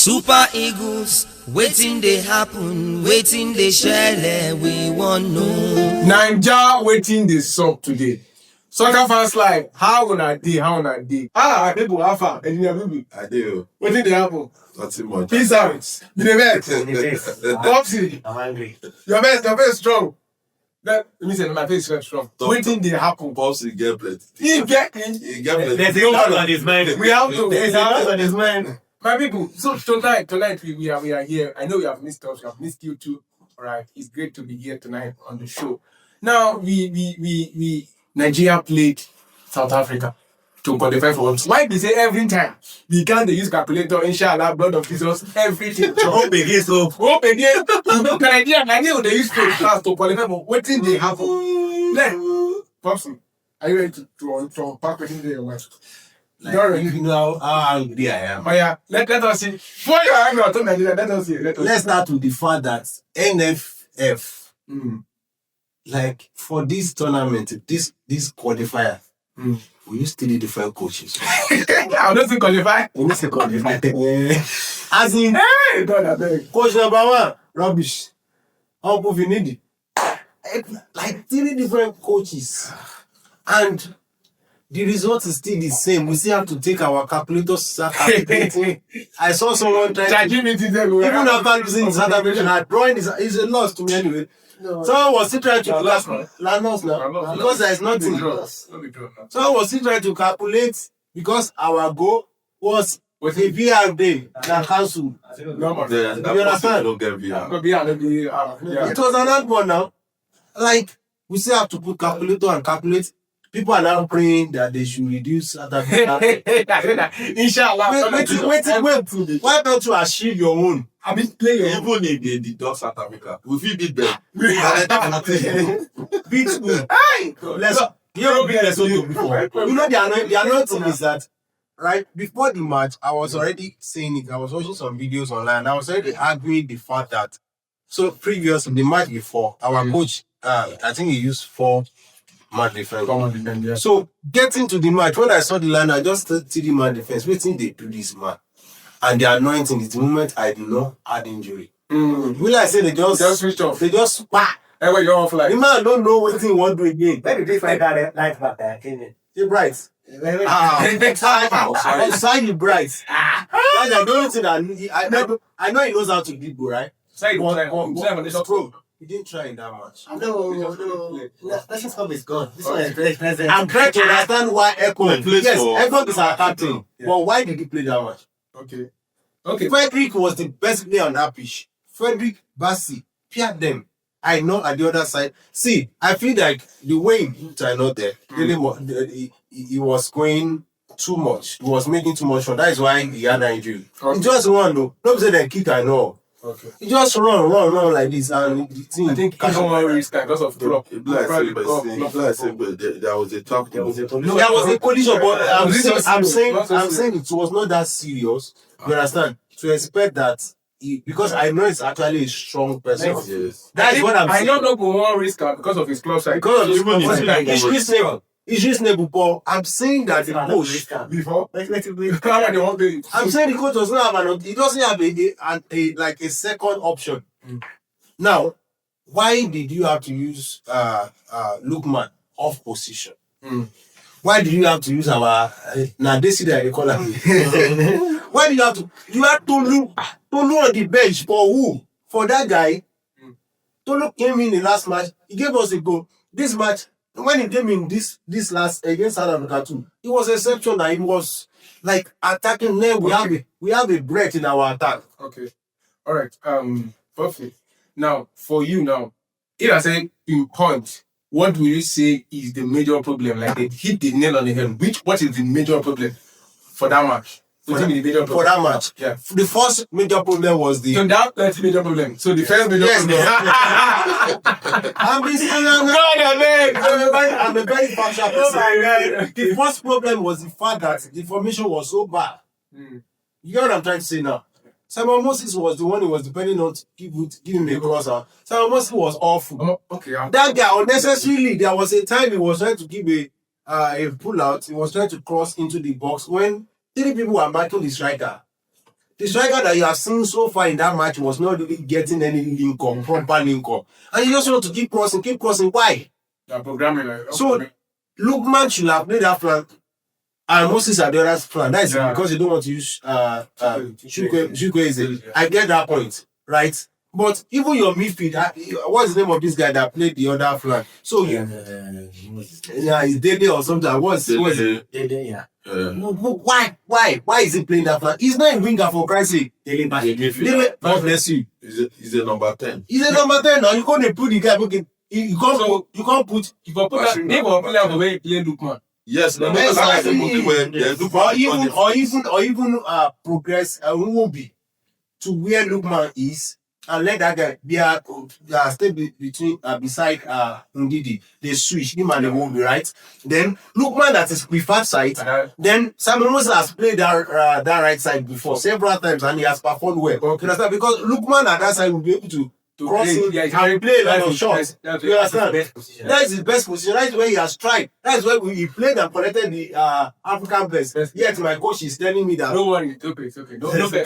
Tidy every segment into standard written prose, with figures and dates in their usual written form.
Super Eagles, waiting they happen, waiting they share, we want know. Naija waiting they suck today. Soccer fans live, how una dey? Ah, people, how far? Engineer Bibi. I do. Waiting they happen. Nothing much. Peace out. Be the best. Popsy. I'm angry. Your face strong. Let me say my face is strong. Waiting they happen. Popsy get plenty. He get He get plenty. There's a lot on his mind. We have to. There's a lot on his mind. My people, so tonight we are here. I know we have missed us, we have missed you too. All right, it's great to be here tonight on the show. Now we Nigeria played South Africa to qualify for World Cup. Why they say every time we can't use calculator, inshallah, blood of Jesus, everything. Hope again, so. Hope again. Nigeria they use to qualify for what thing they have. Then, Popsy, are you ready to unpack within the match? You know how angry I am. Oh yeah, let us see. For your angry to Nigeria, let us see. Let's start with the fact that NFF, like for this tournament, this qualifier, we use 3 different coaches. I don't think qualify. We need to qualify. As in, Hey, God, I beg. coach number 1, rubbish. How we need it? Like 3 different coaches, and the result is still the same. We still have to take our calculators. I saw someone trying to, even after using South African, drawing is a loss to me anyway. No. Someone was still trying to loss now because there is nothing. Someone was still trying to calculate because our goal was with a VR day that cancelled. You understand? Don't get VR. It was an hard one now. Like, we still have to put calculator and calculate. People are now praying that they should reduce South Africa. Inshallah. Wait. Why don't you achieve your own? I mean, play your Even if they deduct South Africa, we feel beat them. Beat who? Let's you beat Lesotho before. You know the annoying thing is that right before the match, I was already saying it. I was watching some videos online. I was already arguing the fact that so previous the match before, our coach, I think he used 4 man defense. Yeah. So getting to the match, when I saw the line, I just said 3 man defense. Waiting they do this man. And the anointing is the moment I do not add injury. Will I say they just switch off? They just Hey, wait, you're off like. the man don't know what he want to do again. Where did they find that light back there? Hey, Bright. Outside the Bright. That's the only thing that I know he knows how to dribble, right? Say Bro, he didn't try in that much. No. That's just how it's gone. This one is very expensive. I'm trying to understand why Ekon. plays Yes, for- Ekon is our captain. Yeah. But why did he play that much? Okay. Frederick was the best player on that pitch. Frederick, Bassi, Pierre them. I know at the other side. See, I feel like the way he put I know there, really, he was going too much. He was making too much fun. That is why he had an injury. Okay. He just run though. Don't say that kick I know. Okay. He just run like this and the team. I think he don't want to risk time because of drop. But there was a talk. No, there was a collision, but I'm saying it was not that serious. You understand? To expect that, because I know it's actually a strong person. Yes. That's what I'm I saying. don't know who want risk because of his club side. Because of Even if it's reasonable. It's reasonable, but I'm saying that the coach. Before. Effectively. How many want to? I'm saying the coach does not have he doesn't have a second option. Now, why did you have to use Lookman off position? Why did you have to use our now they see that they call him? Why did you had Tolu on the bench for who? For that guy. Tolu came in the last match, he gave us a goal. This match, when he came in this last against South Africa too, it was exceptional. He was like attacking. Then we have a break in our attack. Okay. All right. Perfect. Now, for you now, if I say in point, what will you say is the major problem? Like they hit the nail on the head. What is the major problem for that match? For that match. Yeah. The first major problem was the So that's the major problem. So the first major problem. I'm a very partial person. The first problem was the fact that the formation was so bad. You get what I'm trying to say now? Simon Moses was the one who was depending on to give him a crosser. Simon Moses was awful. Okay. That guy unnecessarily, there was a time he was trying to give a pull out. He was trying to cross into the box when 3 people were marking the striker. The striker that you have seen so far in that match was not really getting any link up, proper link up. And you just want to keep crossing. Why? They're programming like So Lookman should have played that flank. And Moses at the other flank. That is because you don't want to use Chukwueze. I get that point, right? But even your midfield, what's the name of this guy that played the other flank? So it's Dede or something. What's it? Dede, yeah. Why is he playing that flank? He's not a winger for Christ's sake. Dele, God bless you. He's a number 10. He's a number 10 now. You can't put the guy. You can't put. if you put that name of player the way he play Lookman. Yes, no, or even progress Nwobi to where Lookman is and let that guy stay between beside Ndidi. They switch him and Nwobi, right? Then Lookman at his preferred side. Then Samuel Moses has played that right side before several times and he has performed well. Okay. You understand? Because Lookman at that side will be able to cross it and play a lot of shots. You understand? That is his best position. That is where he has tried. That is where he played and collected the African best. Yet my coach is telling me that. Don't worry, it's okay. No, relax. I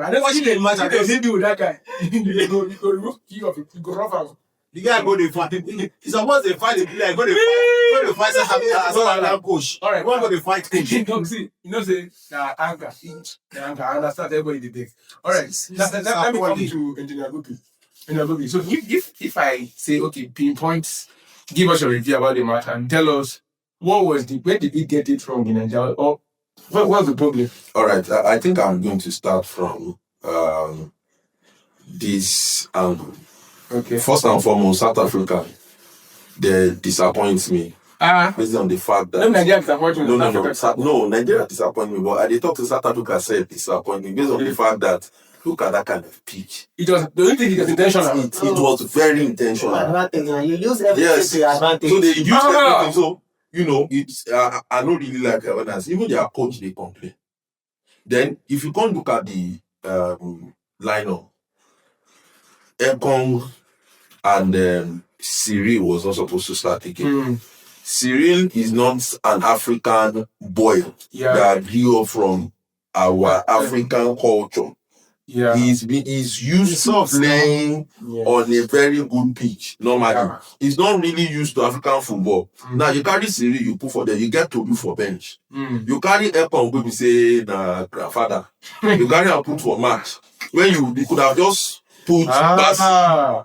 don't watch the match. I don't deal with that guy. You go remove key of it. You go rough out. The guy go to fight. He's supposed to fight the player. Go to fight some coach. All right. One go to fight coach. See, say anger. I understand everybody did this. All right. Let me come to Engineer Gopi. So if I say, okay, pinpoint, give us a review about the match and tell us where did we get it wrong in Nigeria, or what's the problem? All right, I think I'm going to start from this angle. Okay. First and foremost, South Africa, they disappoint me. Based on the fact that Nigeria disappoint me. No, Nigeria disappoint me, but I talk to South Africa said disappoint me based on the fact that look at that kind of pitch. It was. Do you think it was intentional? It was very intentional. You use everything to your advantage. So they use everything. So it's I don't really like awareness. Even their coach they complain. Then if you can't look at the lineup, Ekong and Cyril was not supposed to start again. Cyril is not an African boy that grew up from our African culture. Yeah. He's used to playing on a very good pitch normally. Yeah. He's not really used to African football. Now you carry Cyril, you put for them, you get to do for bench. You carry Ekong, baby say grandfather. You carry and put for match. When you could have just put Bassi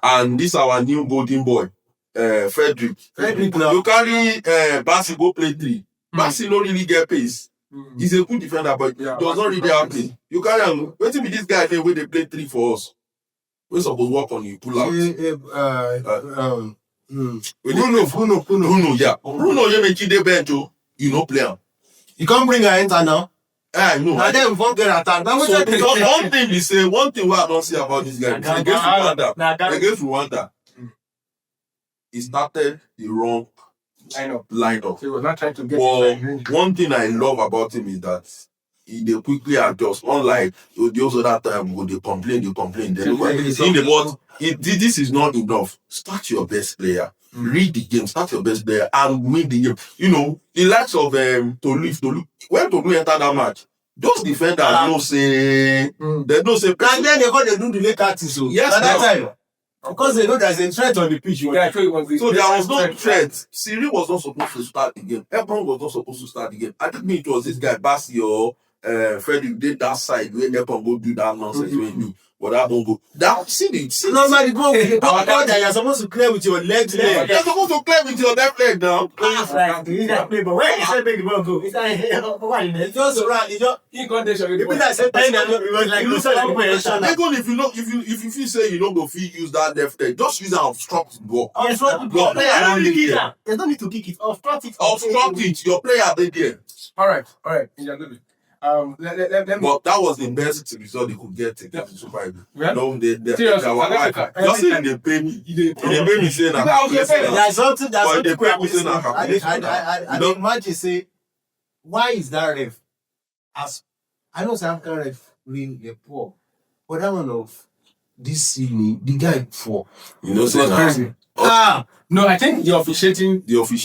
and this our new golden boy, Frederick. You carry Bassi go play 3. Bassi don't really get pace. He's a good defender, but does not really have pace. You carry him. Wait till this guy there where they play 3 for us. We're supposed to work on you, pull out. Bruno, yeah. Bruno, you make the bench, you know player. You can't bring her enter now. No. And then we won't get attacked. One thing we say, one thing I don't see about this guy against Rwanda, he started the wrong lineup. He was not trying to get one thing I love about him is that they quickly adjust. Unlike those other time when they complain. This is not enough. Start your best player. Read the game, start your best player, and win the game. The likes of Tolu. When Tolu enter that match, those defenders don't say. They don't say. And then they do the late tactics. Yes, at that time. Because they know there's a threat on the pitch. So there was no threat. Cyril was not supposed to start the game. Ebron was not supposed to start the game. I think it was this guy, Bassi or Frederick did that side where Ebron go do that nonsense when you do. But that don't go. That see normally go with the ball that you're supposed to clear with your left leg. You're supposed to clear with your left leg now. Like you that play, but where is that make the ball go? It's just around. It just even that same person it was like if you feel say you don't go feel use that left leg, just use that obstruct the ball. Obstruct the ball. There's no need to kick it. Obstruct it. Obstruct it. Your player they there. All right. But that was the best result they could get to Super Eagles. No, they just say they pay me. They pay me saying there's something I imagine say, why is that ref? As I know some kind of ref really poor, but that one of this Sydney, the guy poor. Say crazy. No, I think the officiating,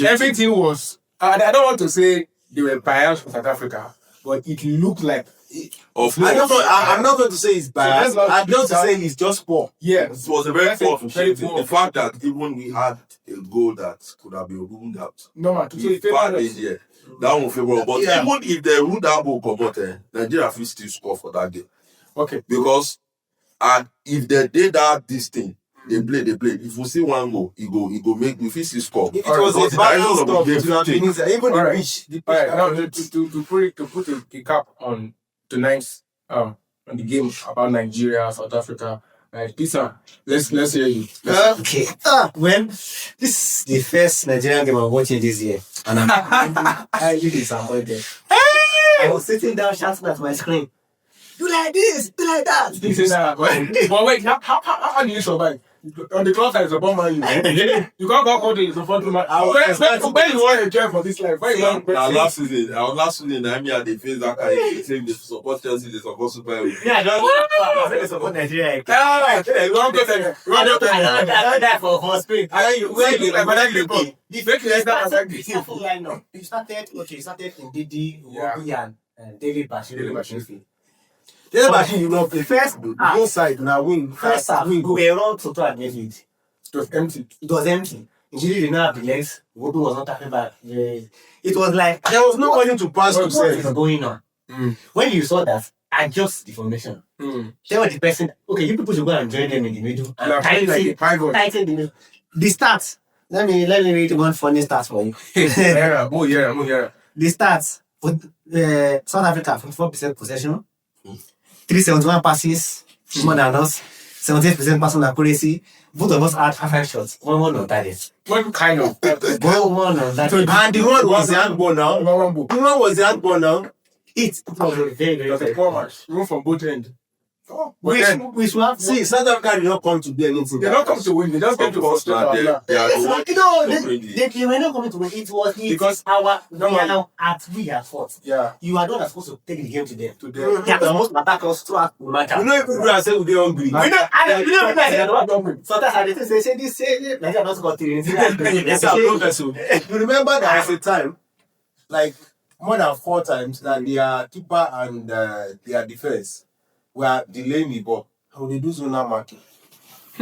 everything was. I don't want to say they were biased for South Africa, but it looked like Of I'm course, not going to say it's biased. I'm just saying it's just poor. yes, it was a very poor very officiating. poor. The fact that even we had a goal that could have been ruled out. normal to say If it bad favored is us. here, that one favorable. But Yeah. even if they rule that goal come out, Nigeria will still score for that game. Okay, Because if they did this thing, they play. If we see one goal, he go make we still score. If it was Because a the direction balance of the stuff, game it would have been change. easier. Even the Alright. pitch. The pitch all right. Now that- to put a cap on tonight's on the game about Nigeria, South Africa. Right, Peter, let's hear you. Okay. Well, this is the first Nigerian game I'm watching this year, and I'm highly disappointed. I was sitting down shouting at my screen. Do like this, do like that. This is but wait, how do you survive? On the club side, it's a bomb man. You can't go out to the front man. Where you want to join for this life? Where you want Now last season, I mean, they face that kind of thing. They support Chelsea, they support Super Eagles. Yeah, I don't support Nigeria. Ah, you want to go there? You want to go there? I don't die for Spain. Where you like? Whether you go, The make it like full lineup. You started in Didi, Wobi, and David David Bashir. Bashir. Yeah, but you know, the first Ah. go side now win. First half, we were wrong to try and get it. It was empty. It was empty. Injury did not have the legs. Wobi was not tapping back. It was like, There was nobody to pass to what say. is going on? When you saw that, adjust the formation. There was the person, okay, you people should go and join them in the middle. And Like playing like a pivot. tighten the middle. The stats. Let me read one funny stats for you. Yeah. The stats for South Africa, 54% possession, 371 passes, more than us, 78% passing accuracy. Both of us had 5 shots, one on target. What kind of? One on target. And the one was the handball now. One book. The one was the handball now. It was a very, It very, was a very poor match. Even from both ends. Oh, but we then should have See, South Africa did not come to do anything. they don't come to win. They just come Of to course, frustrate now our they player. are the No, ones to bring it. they were not coming to win. It was Because our we normally- are now we are fought. Yeah. You are not supposed to take the game to them. To them. They are supposed to attack us throughout the match. You know, if people are saying we dey hungry. We know, sometimes I say this, Nigeria doesn't got three. It's a blow vessel. You remember there was a time, like more than 4 times, that their keeper and their defense were delaying the ball. How they do zonal marking?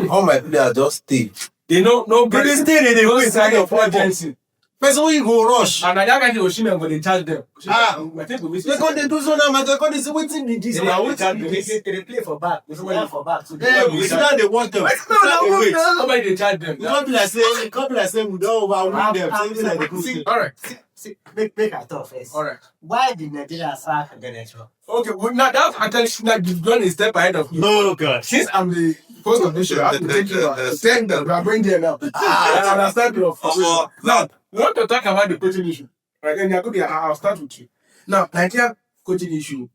All my players just stay. They know no. They stay, they wait sign sign of urgency. Person when you go rush. And that guy Osimhen go dey charge them. Ah. I think we miss They go they do zonal marking. They go they say wetin be this? Na wetin be this? They play for back. They play for back. Hey, we sit down dey watch them. We sit down dey wait. Somebody dey charge them. You can't be like say we don overwhelm them. Say this like the cruise. All right. See, make I talk first. All right. Why did Nigeria sack Genetro? Okay. Well, now that's actually like you've gone a step ahead of me. No, God. Since I'm the host of this show, I have to take you out. Thank them. We are going there now. I understand your frustration. Now, we want to talk about the coaching issue. Right? And I'll start with you. Now, Nigeria coaching issue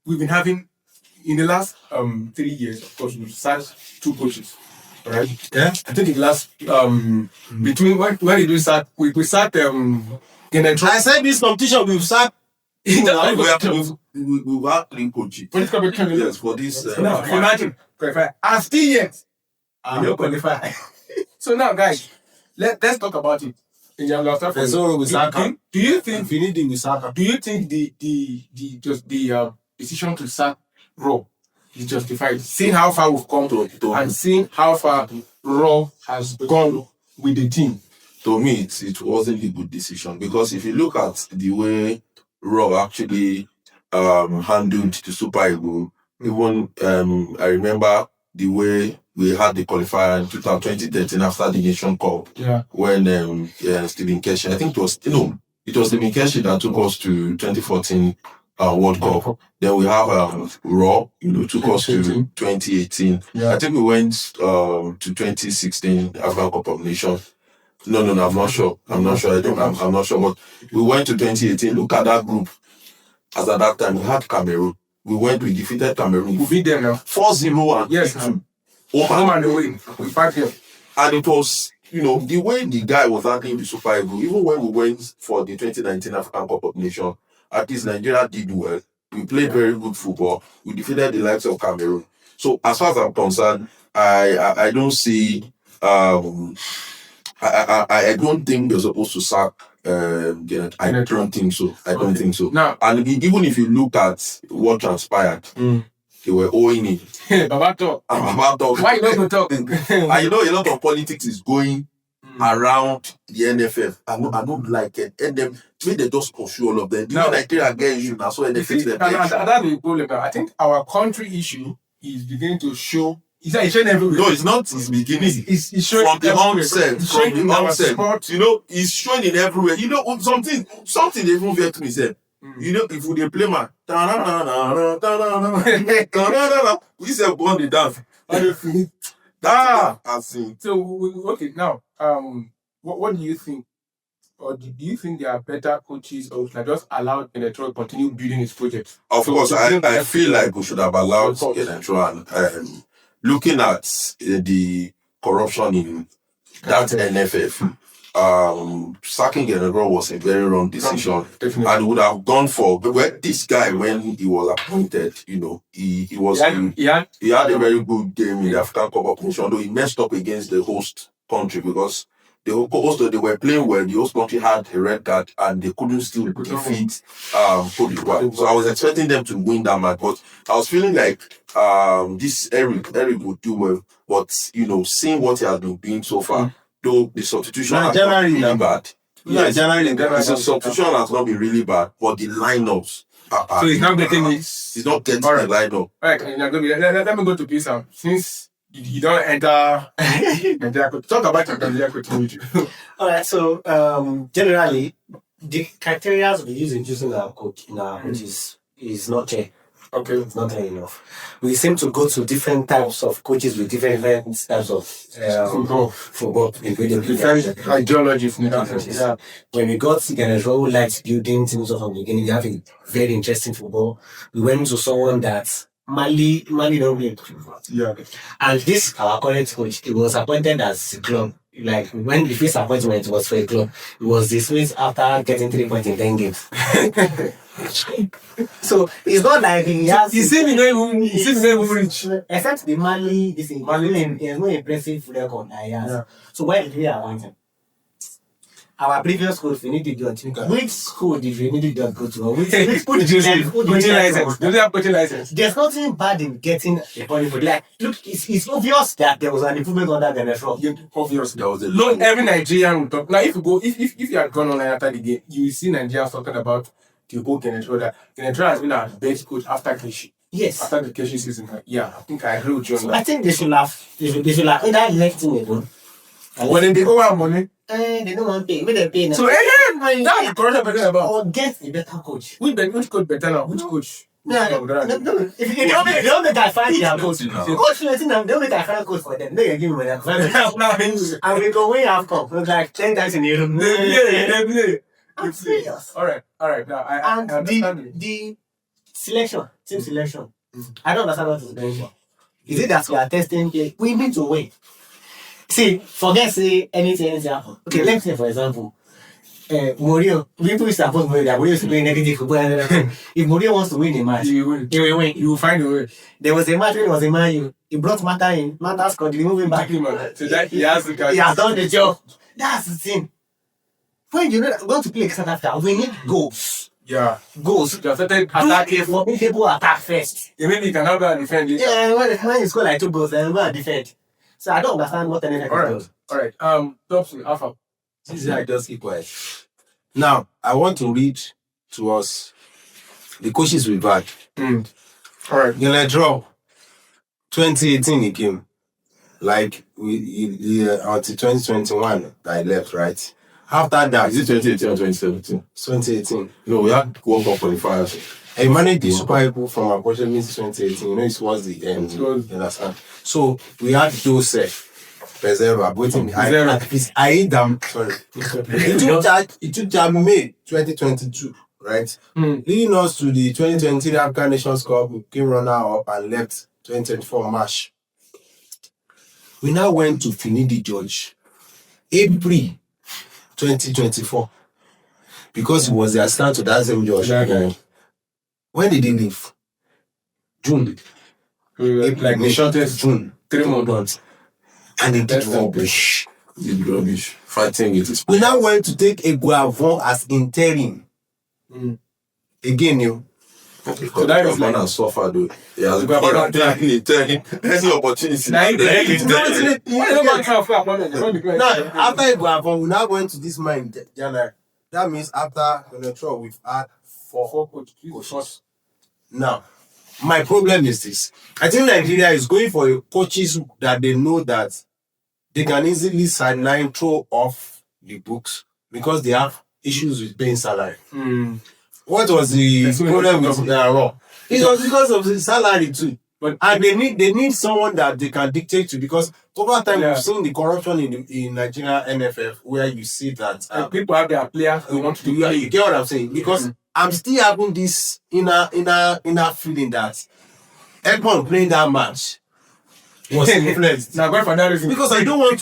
we've been having in the last 3 years. Of course, we've sacked 2 coaches. Right? Yeah. I think in the last between when did we start? We sacked Genetro. I said this competition we've sacked. We've had 3 coaches. When it's competition, Yes, for this. now imagine qualify. And still yet, we don't qualify. So now, guys, let's talk about it. In your last time, There's no with Saka. do you think If you need with Saka. Do you think the decision to sack Raw is justified? Seeing how far we've come and seeing how far Raw has gone with the team. To me, it wasn't a good decision because if you look at the way Raw actually handled the Super Eagles, even I remember the way we had the qualifier in 2013 after the Nation Cup. Yeah. When Stephen Keshi, I think it was Stephen Keshi that took us to 2014 World Cup. Then we have Raw, took us to 2018. Yeah. I think we went to 2016 African Cup of Nations. No, I'm not sure. I'm not sure. I'm not sure. But we went to 2018. Look at that group. As at that time, we had Cameroon. We defeated Cameroon. We'll be there now. 4-0 and Yes, 2. home and away. We fight here. And it was, the way the guy was handling the Super Eagles, even when we went for the 2019 African Cup of Nations, at least Nigeria did well. We played very good football. We defeated the likes of Cameroon. So as far as I'm concerned, I don't see I don't think they're supposed to sack Gennett. I don't think so. I don't think so. Now, And even if you look at what transpired, they were owing it. Baba talk. About talk. Why you not go talk? And you know, a lot of politics is going around the NFF. I don't like it. And them, maybe they just pursue all of them. No. Nigeria get you now, so You NFF see, them. that's the problem now. I think our country issue is beginning to show. It's showing everywhere. No, it's not his beginning. It's showing From the everywhere. onset, It's showing from in the our onset, sport. you know, it's showing in everywhere. You know, something they even vex me, say, you know, if we play man, we say go on the dance. I see. So okay, now what do you think? Or do you think there are better coaches, or should I just allow Electro to continue building his project? Of So, course, to I bring feel like we should have allowed Of course. Electro and looking at the corruption in that NFF. Sacking Electro was a very wrong decision. Definitely. And would have gone for this guy when he was appointed, you know, he had a very good game in the African Cup of Nations, though he messed up against the host country because the host they were playing well, the host country had a red card and they couldn't still defeat Cote d'Ivoire. So I was expecting them to win that match, but I was feeling like this Eric would do well, but you know, seeing what he has been doing so far, though the substitution has not been really bad. Yes, the substitution has not been really bad, but the lineups are So he's not getting it. he's not getting Alright. the lineup. Alright, let me go to Pisa. Since you don't enter Nigeria, talk about your Nigeria coaching with you. All right, so generally, the criteria we use in choosing our coach is not clear. Okay. It's not clear enough. We seem to go to different types of coaches with different types of football. Different ideologies. Yeah. When we got Ghana's who likes building teams from the beginning, they have a very interesting football. We went to someone that Mali don't play football. Yeah. And this our current coach, he was appointed as a club. Like when the first appointment was for a club, it was dismissed after getting 3 points in 10 games. So it's not like he has. He seems not even rich. Except the Mali, he has no impressive record. Yeah. So why did we appoint him? Our previous coach, we needed to go. Which school did we need to go to? Which Coaching license. Do they have coaching license? There's nothing bad in getting a body for like. Look, it's obvious that there was an improvement under the network. Obvious. There was a Not every Nigerian will talk. Now, if you had gone online after the game, you will see Nigerians talking about the whole Kenetro. That Kenetro has been our best coach after Keshi. Yes. After the Keshi season. Yeah, I think I agree with you on that. I think they should have either left him alone. When they owe our money. They don't want to pay. When they pay now. So, that's the corruption we're talking about. Or get a better coach. Which coach better now? Which coach? No. If they don't make I find their coach. Coach, they don't make I find coach for them. They give me money. And we go way after. It's like 10 times in a room. Yeah. I'm serious. All right. Now, I And understand the selection, team selection, I don't understand what is going on. Is it that we are testing? We need to win. See, forget say anything happen. Okay, let's say for example, Mourinho, people is supposed to Mourinho used to play negative football. If Mourinho wants to win a match, You will win. You will find a way. there was a match when it was a Man U. He brought Mata in. Mata scored. He moved him back. So that he has to He has done the job. That's the thing. When you know that we're going to play South Africa, we need goals. Yeah. Goals. You have started Attack attacking. for people attack first. Maybe you can help and defend it. Yeah, when you score like 2 goals, then go and defend. So I don't understand what anything does. All right. Dobson, Alpha. This is I just keep quiet. Now, I want to read to us the coaches we've had. All right. Gonna draw 2018 he came. Like we until 2021 I left, right? After that, Is it 2018 or 2017? 2018. No, we had World Cup qualifiers. I managed the Super Eagles from approximately 2018. You know, it was the end. You understand? So we had those Preserver, waiting. I ate them. Sorry. It took that May 2022, right? Leading us to the 2023 African Nations Cup, we came runner up and left 2024 March. We now went to Finidi George, April 2024, because it was their start to that same George. When did they leave? June. Like the shortest June. 3 months. And they did rubbish. It's rubbish. Fighting with his We now went to take a Guavon as interim. Again, you. because that that is man like- has suffered though. He has But been not telling any opportunity. Now, they they- give they- them. Why you not trying for appointment? You don't declare- Now, after a Guavon, we now went to this mine in January. That means after the trial, we've had four. coaches. Now, my problem is this. I think Nigeria is going for coaches that they know that they can easily sideline, throw off the books because they have issues with paying salary. What was the That's what problem it with Raw? It was because of the salary too. But And they need someone that they can dictate to, because over time Yeah. we've seen the corruption in Nigeria NFF, where you see that people have their players who want to do you get what I'm saying? Because I'm still having this inner feeling that Ekpon playing that match was influenced. Now going for that reason. Because I don't want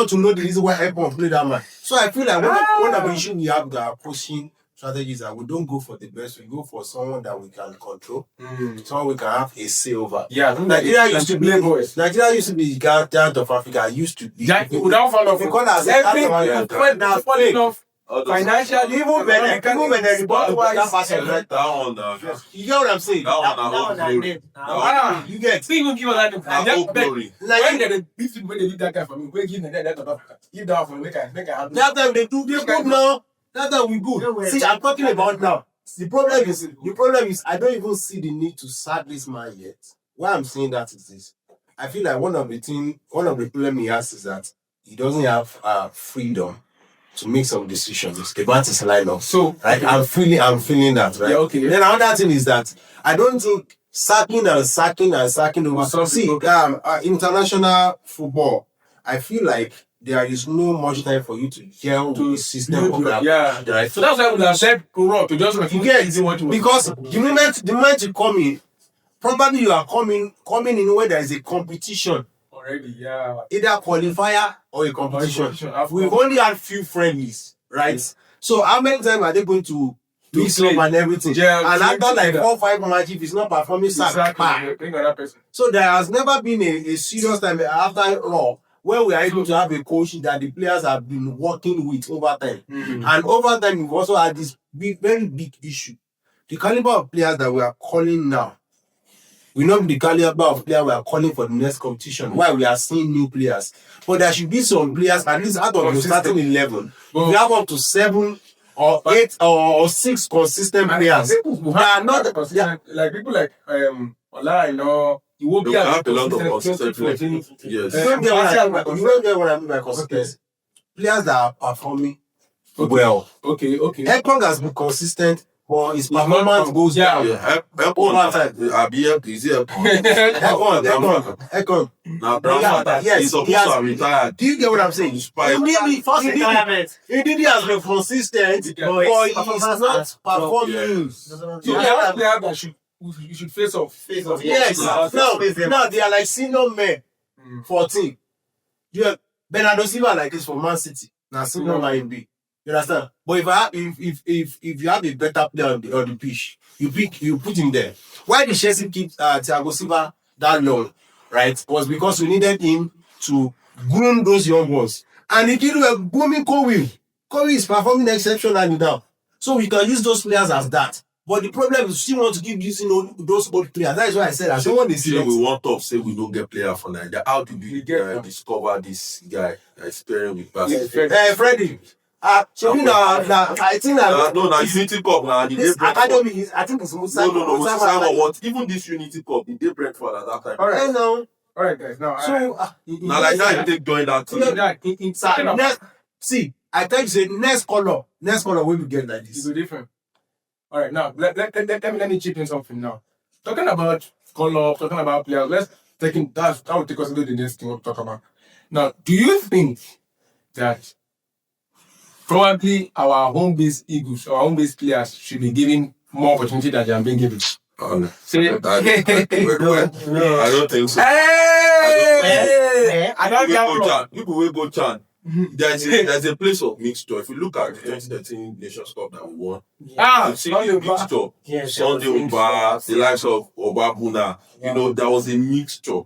to know the reason why Ekpon played that match. So I feel like one of the issues we have that are pushing strategies that we don't go for the best, we go for someone that we can control, someone we can have a say over. Yeah, Nigeria used to be Playboys. the giant of Africa. Used to be. Without fall off. They call us Every giant of when Africa. falling off All those- financially, Even when they report that person, right? That one, You get what I'm saying? that one, That I one I hope named. Ah, You get. see even give us that. I hope glory. Like When they beat it, when they leave that guy for me, when give me that South Africa, give that for me, make I have that time they good now. That time we good. See, I'm talking about now. The problem is I don't even see the need to sack this man yet. Why I'm saying that is this. I feel like one of the problem he has is that he doesn't have freedom to make some decisions about his lineup. So Like I'm feeling that, right? Yeah, okay. Then another thing is that I don't think sacking over. Some See, people- international football, I feel like there is no much time for you to gel To with the system of that. yeah. Right? So that's why we have said raw to just You get because the moment you come in, probably you are coming in where there is a competition, already, yeah. either qualifier or a competition. Competition. We've only had few friendlies, right? So how many times are they going to mix up play. and everything? Yeah, and after like yeah. 4 or 5 matches, if it's not performing, sack, Exactly. bah. Bring another person. So there has never been a serious time after Raw where we are able to have a coach that the players have been working with over time. And over time, we've also had this very big issue. The caliber of players that we are calling now, we know the caliber of players we are calling for the next competition. Why we are seeing new players. But there should be some players, at least out of the Consistent. starting 11, But- we have up to 7 or 8 or 6 consistent players. People who They are have not consistent, like people like Ola, you know, you will be We have a lot of consistent players. players. Yes. You don't get what I mean by consistent. Players that are performing well. Okay. Ekong has been consistent, but his not performance com- goes yeah. down. Yeah, Over time. Ekong. Now, grandfather, Yes, he's supposed he has- to have retired. Do you get what I'm saying? Indeed, First retirement. he has been consistent, Yeah. but he is Performance not has performing. So they have players that you should face off. Yes. Now they are like senior men. 14. Yeah, Bernardo Silva like this for Man City. Now senior man be. You understand? But if you have a better player on the pitch, you put him there. Why did Chelsea keep Thiago Silva that long? Right? Was because we needed him to groom those young ones. And he did a booming Kobe. Kobe is performing exceptionally now. So we can use those players as that. But the problem is we still want to keep using those old players. That is why I said I don't want to see Say we want to say we don't get player for Nigeria. How did We you get- discover this guy experienced with basketball? Freddie. I think that No, Unity Cup now. The this day Brentford. academy is, I think it's Musa. No, Simon, what? Even this Unity Cup, the day Brentford at that time. All right. No. All right, guys. Now, So Now, like that, you take join that team. see, I tell you, say next color, we will get like It's this. different. All right, now let me chip in something now. Talking about color, talking about players. Let's take in that will take us into the next thing we'll talk about. Now, do you think that probably our home-based Eagles, our home-based players should be given more opportunity than they are being given? Oh, no. Say, I don't think so. hey! I don't get People will go chant. There's a place of mixture. If you look at the 2013 Nations Cup that we won, you see the mixture. Sunday Uba, the likes of Obabuna, there was a mixture.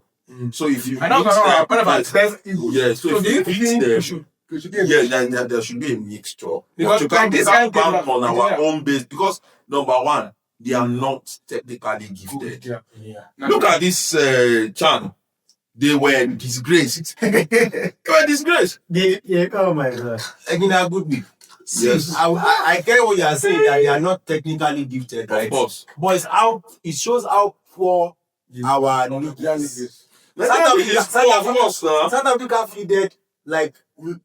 So if you I know mix one them, of our best Eagles. yeah, so do if you you mix think them, we should get yeah, then there should be a mixture. Because But you like can't, this you can't guy bank came on up- our yeah. own base because number one, they are not technically gifted. Yeah. Look at this Chan. They were disgraced. They were disgraced. Oh my god. Again, a good week. Yes. I get what you are saying that they are not technically gifted, right? Of course. But it shows how poor our league is. South Africa fielded like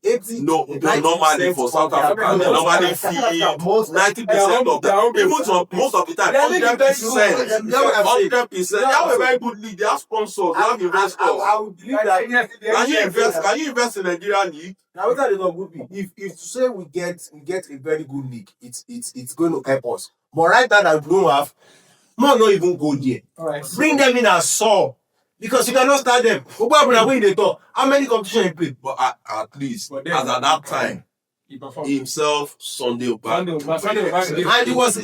80. No, normally for South Africa, they normally feed 90% of them. Even some, most of the time, 100%. 100%. They have a very good league. They have sponsors. They have investors. I would believe that. Can you invest in Nigerian league? Now, what are the good league? If to say we get a very good league, it's going to help us. But right now that we don't have, more not even go there. Bring them in as saw. Because you cannot start them. How many competitions you play? But at least, as at that time, himself, Sunday Oba. And it was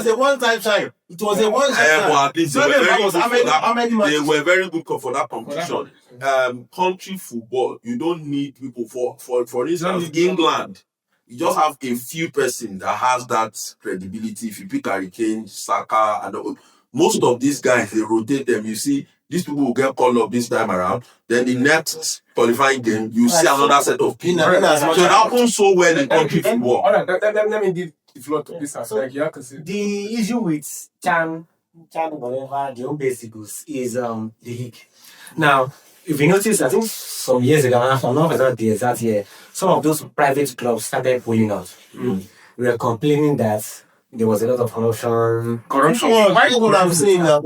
a one-time time. It was a one-time time. But at least they were very good for how many that. They matches? were very good for that competition. Country football, you don't need people for instance, England. You just have a few person that has that credibility. If you pick Harry Kane, Saka, and most of these guys, they rotate them. You see, these people will get called up this time around. Then the next qualifying game, you see another set of people. So it happens so well in country football. Let me give the floor to this aspect. The issue with Chan, whatever, the home base Eagles is the league. Now, if you notice, I think some years ago, I'm not sure the exact year, some of those private clubs started pulling out. We were complaining that there was a lot of corruption. Why people have seen that?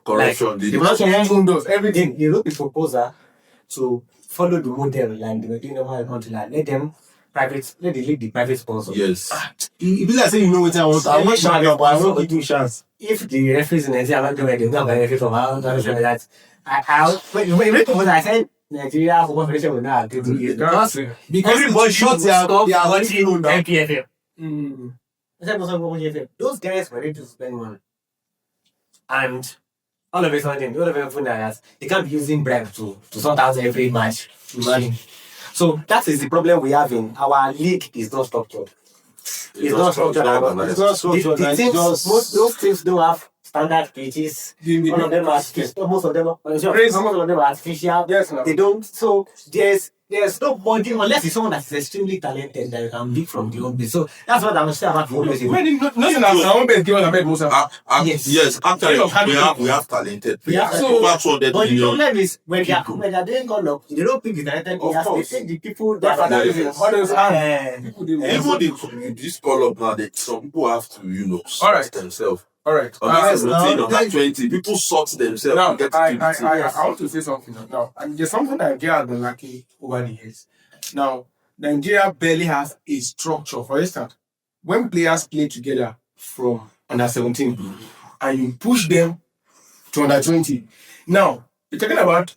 Corruption. The corruption does everything. He wrote the proposal to follow the model and they were doing how I want to let the league the private sponsor. Yes. If you say you know what I want, I want to but I want to give you a chance. If the referees in Nigeria are not doing it, they're not benefit from how that. When you read the proposal, I said Nigeria Football Federation will not agree to it because everybody shot their watching now. MPFL. Those guys were ready to spend money. And all of a sudden, all of a sudden, they can't be using bribe to sort out every match money. So that is the problem we have in our league is not structured. It's not structured. It's not structured. The teams, most those teams don't have standard pitches. All of them are artificial. Most of them are artificial. Yes, no. They don't. So there's nobody unless it's someone that is extremely talented that you can pick from the home base. So that's what I'm saying about the home base. Yes, actually, we have talented players. Yeah, So over 200 but the million. problem is when they are doing call up, they don't pick the talented players. They course. take the people that Even this call up now, some people have to, sort themselves. All right. On that 20, people sort themselves. Now, and get to I the team. want to say something now. And there's something that Nigeria has been lacking over the years. Now, Nigeria barely has a structure. For instance, when players play together from under 17 and you push them to under 20. Now, you're talking about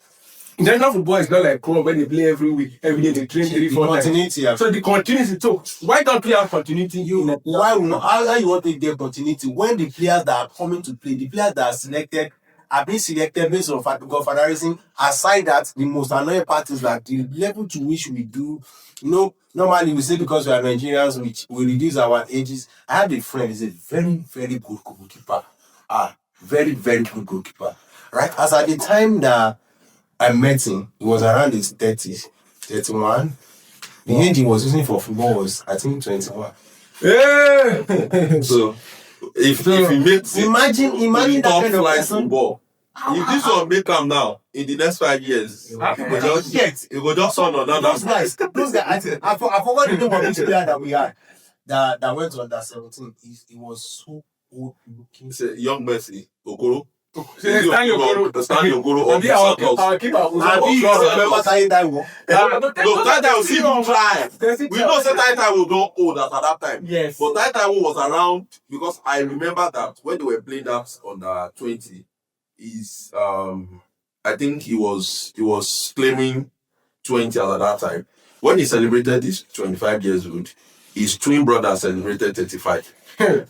international football is not like club when they play every week, every day they train 3-4 times. Continuity. Yeah. So the continuity. So why don't we have continuity? How you want to get continuity when the players that are coming to play, the players that are selected are being selected based on federalism. Aside that, the most annoying part is that the level to which we do, normally we say because we are Nigerians, we reduce our ages. I have a friend, he's a very, very good goalkeeper. Very, very good goalkeeper. Right? As at the time that I met him, he was around his 30s, 31. The age he was using for football was, I think, 21. So, if he makes it, imagine top that kind of flight person. football, if this one make him now, in the next 5 years, it will just turn on Those guys, I forgot the name of each player that we had that went to under 17. He was so old looking. It's a young Messi, Okoro. Stanley Okoro. Maybe Our keeper was Remember saying that one? No, that will see him try. We know that will go old at that time. Yes. But that time was around because I remember that when they were playing that on 20, is I think he was claiming 20 at that time. When he celebrated his 25 years old, his twin brother celebrated 35.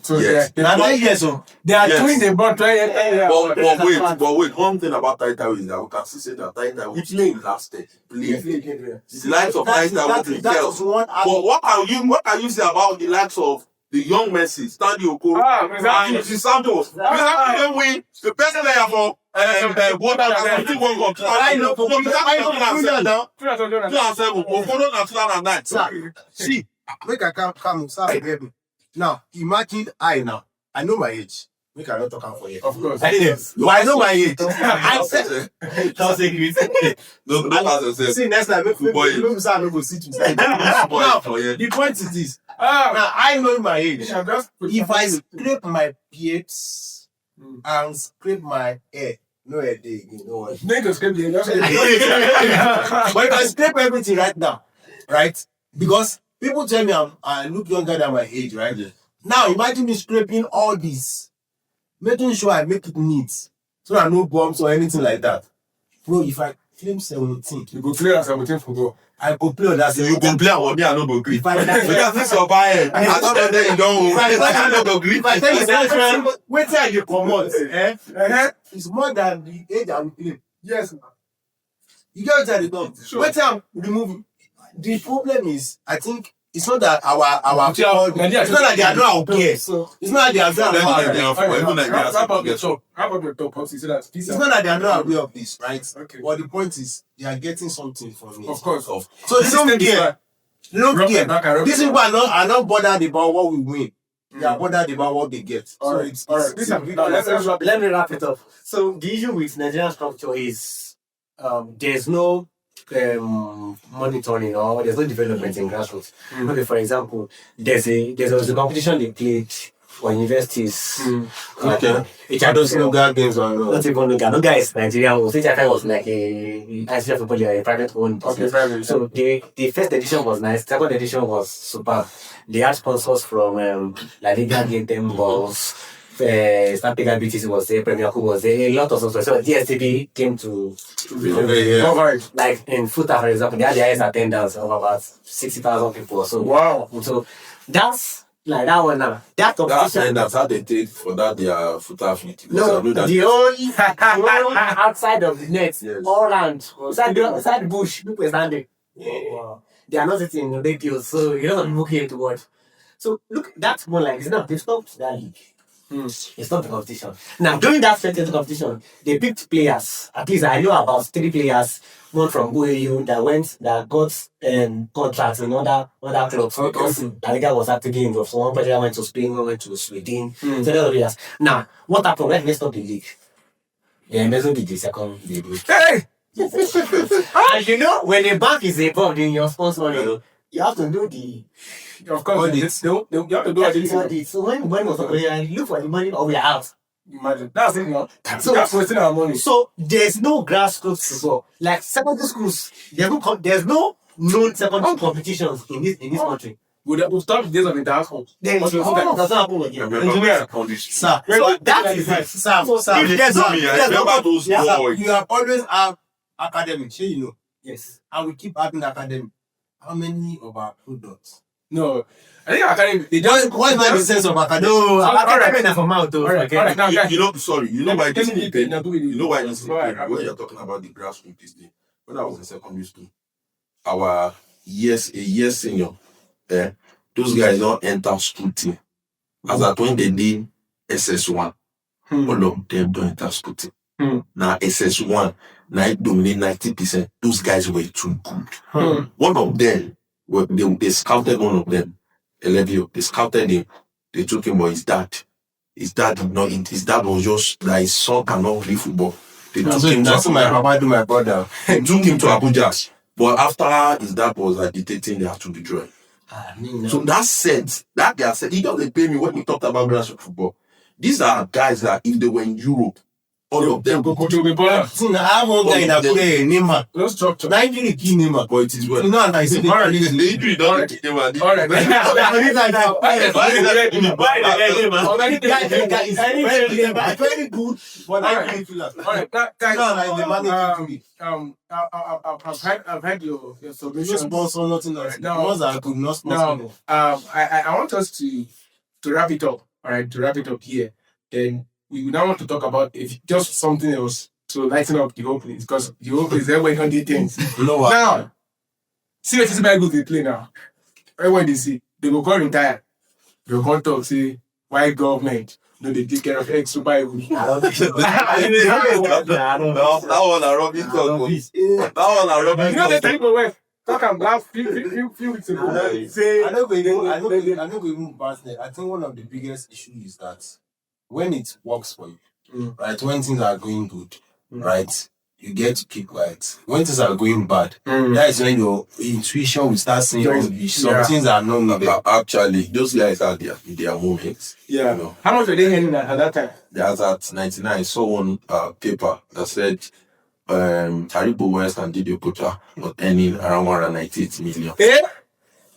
So Yes. they Now, are 9 years old. Yes. twin. They born 20 years. But wait, one thing about Taita is that we can see say that Taita He played. lasted. Yes, Played. yes. The likes of Taita That will was one. But what can you say about the likes of the young Messi, Stanley Okoro, Exactly. and Santos? When we the best player for what I know. Now. 2007, Okoro na 2009. Sir, see, make I come, sir, forget me. Now, imagine I know my age. Make I not talk for you. Of course. But I know my age. I said, No, see, next time, maybe sir, no go sit beside me. Now, the point is this. Now, I know my age. If I scrape my beards and scrape my hair, no hair day again, no one. Need to scrape the But if I scrape everything right now, right? Because people tell me I look younger than my age, right? Yeah. Now imagine me scraping all this, making sure I make it neat, so that no bumps or anything like that. Bro, if I claim 17, You go play as 17 football. I go play on that. You go play on me, I no go agree. If I Because this your buy I don't know that you don't. I no go agree. if I tell you that, wait till you come out, it's more than the age I will claim. Yes. You get what I'm talking. Sure. Wait till I'm removing. The problem is, I think it's not that our Nigeria- it's not that they are not our peers. So, It's not that they are not wrap up Even your top, Popsy, so that It's not that they are not aware of this, right? Okay. But the point is, they are getting something from it. Of course. So they don't care. They don't Rub care. it back and rub These it people are not bothered about what we win. They are bothered about what they get. All So right. it's All right. it's Let me wrap it up. So the issue with Nigerian structure is there's no monitoring or there's no development in grassroots. Okay, for example, there's a competition they played for universities. Okay. those Noga games are Not even Noga. Noga is Nigerian. HFI was like a Nigerian football, a private owned business. private. So the first edition was nice. Second edition was super. They had sponsors from La Liga gave them balls. Stampega BTC was there, Premier Coup was there, a lot of sponsors. So DSTV came to like in Futa, for example, they had the highest attendance of about 60,000 people. So Wow. So that's like that one now. That competition. That's how they take for that their foot athlete. No, the whole outside of the net, Yes. all around, inside the bush, people are standing. Wow. They are not sitting in radio, so a lot of people came to watch. So look, that's more like it's not. They stopped that league. It's not the competition. Now during that second competition, they picked players. At least I know about 3 players. One from OAU that got contracts in other clubs. Because La Liga was actively involved. So one player went to Spain, one went to Sweden. So the other players. Now, what happened when they stopped the league? Yeah, Mezo did the second league. Hey! And you know, when a bank is involved in your sponsor money, you have to do the Of course, you have to do audit. So when was you look for the money or we are out. Imagine. That's it, no? So- That's wasting our money. So there's no grassroots football. Like secondary schools, there's no known secondary competitions in this country. We'll stop the days of the dance hall. Then What it was that? doesn't happen again. Engineer. Sir, So that is it. Sam, So Sam, if there's no, I remember those boys. you have always have academic, sure you know, yes. and we keep having academic. How many of our products? No. I think academy, they just... What is the sense of academic? No, All right. academic from out though. Alright, now, guys. You know why this Let me is be- now, do it. You know why this is Alright, when you're talking about the grassroots this day. When I was in secondary school, our a year senior, those guys don't enter school team. As at when they did SS1, all of them don't enter school team. Now SS1, now it dominate 90%. Those guys were too good. One of them, they scouted one of them, Elevio. They scouted him. They took him, but his dad did not. His dad was just like his son cannot play football. They took him to That's what my Abuja. papa do, my brother. They took him to Abuja. But after his dad was agitating, they had to withdraw. So that sense, that guy said, he doesn't pay me when we talked about grassroots football. These are guys that if they were in Europe, all of them. Go to the ball. See, I have one guy in a play, Neymar. No structure. Now injury kill Neymar. But it is well. You know, and I see the Alright. The injury don't kill him, and All right. Why very good for that midfielder. All right, guys. No, like the management I've had your no submissions. sponsor, nothing else. No. The ones that could not sponsor. Now, I want us to wrap it up. All right, to wrap it up here. Then we now want to talk about just something else to lighten up the whole place, because the whole place everybody can do things. No, Now, see what is very good they play now. Everyone they see, they will call retire. They will come talk, say, why government? No, they take care of X Super Eagles. that one a rubbish talk. That one a rubbish You know they talk. take away. Talk and laugh few weeks ago. Say, I don't go even past that. I think one of the biggest issues is that when it works for you, right, when things are going good, right, you get to keep quiet. When things are going bad, that is when your intuition will start saying, some things are not needed. Actually, those guys are their moments. yeah. You know. How much were they earning at that time? There's at 99, I saw one paper that said Taribo West and Didio Kota was earning around 198 million.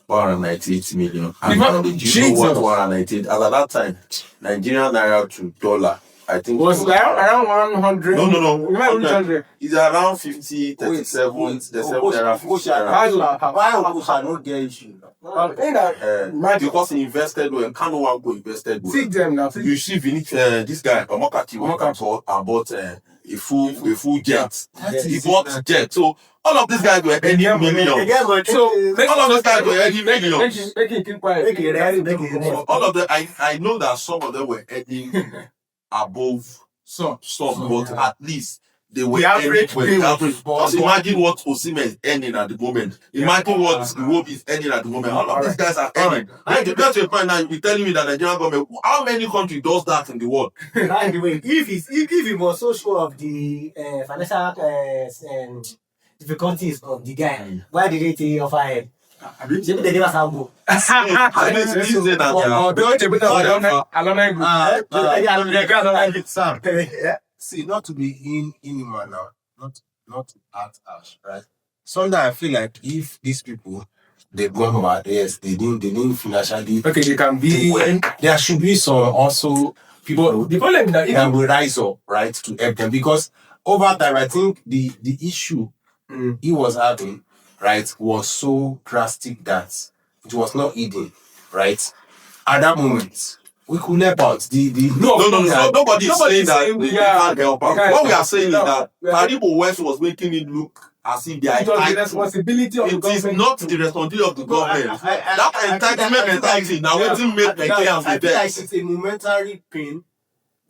198 million. And Because- do you know Jesus. what 198? As at that time, Nigerian naira to dollar, I think Was like around 100. No. You might reach 100. It's around 50, 37, the 7 naira, 50 naira. Why we cannot get issue? Because he invested well, Kano one go invested well. See them now. You see, this guy, Omokati, bought a full jet. He bought jet. So all of these guys were earning millions. So All of those guys were earning millions. make it keep quiet. So all of them, I know that some of them were earning above So some, but at least they were The average earning pay well. was- Just imagine what Osimhen is earning at the moment. Imagine what Iwobi is earning at the moment. All of these guys are earning. Now to get to a point now, you're telling me that the Nigerian government, how many countries does that in the world? By the way, if he was so sure of the financial difficulties of the guy, why did he offer him? Maybe they never have go. I mean, this is that See, not to be inhuman now, not at us, right? Sometimes I feel like if these people they've gone bad, yes, they didn't financially. Okay, they can be. There should be some also people The problem is that that will rise up, right, to help them, because over time I think the issue he was having, right, was so drastic that it was not hidden, right? At that moment, we could help out. No. Nobody's saying that they yeah. can't help out. Okay. What we are saying is No. that Yeah. Taribo West was making it look as if they are it was the entitled. responsibility of the It is government. not the responsibility of the government. That entitlement mentality now waiting make Nigerians I the feel like best. it's a momentary pain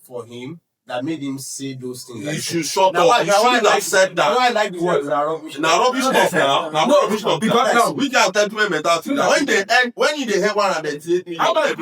for him that made him say those things. You should shut Now, up. You shouldn't have said Now that. I like the word rubbish. Now rubbish stuff now. Now No, rubbish stuff. because now- We get entitlement mentality. Now when they hear 198 million, How much-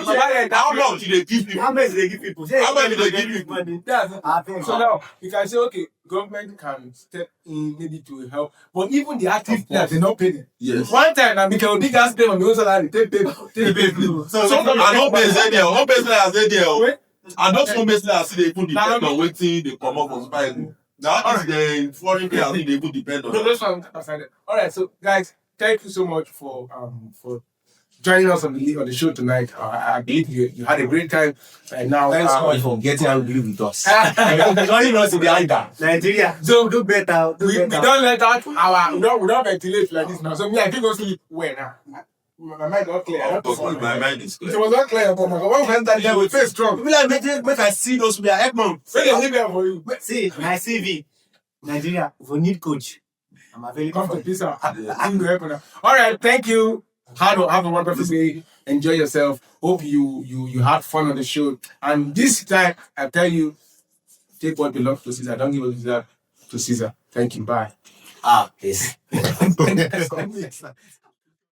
how much do they give you? How much do they give people? How much do they give you? Money. That's it. I think So now you can say, okay, government can step in maybe to help, but even the active players, they not pay them. Yes. One time, now Mikel Obi gas pay on the own salary, take pay. So I don't pay there. One person has said there. Wait. And not one person has said they even depend on waiting. They come up from Spain. Now is the foreign players they even depend on. So those ones aside. All right, so guys, thank you so much for joining us on the show tonight. I believe you had a great time. And now, Thanks so much for getting angry with us. joining us in the anger. Nigeria, do better. we don't let out we don't ventilate like this now. So me, I think go sleep well now. My mind not clear. I have to sleep. My mind is It clear. was not clear, but my God, when we enter here, we face strong. People like make I see those players. Help them. When they leave here for you, See, my CV. Nigeria, we need coach. I'm available come for to it. peace out. All right, thank you. Have a wonderful day. Enjoy yourself. Hope you had fun on the show. And this time, I tell you, take what belongs to Caesar. Don't give what belongs to Caesar. Thank you. Bye. Peace.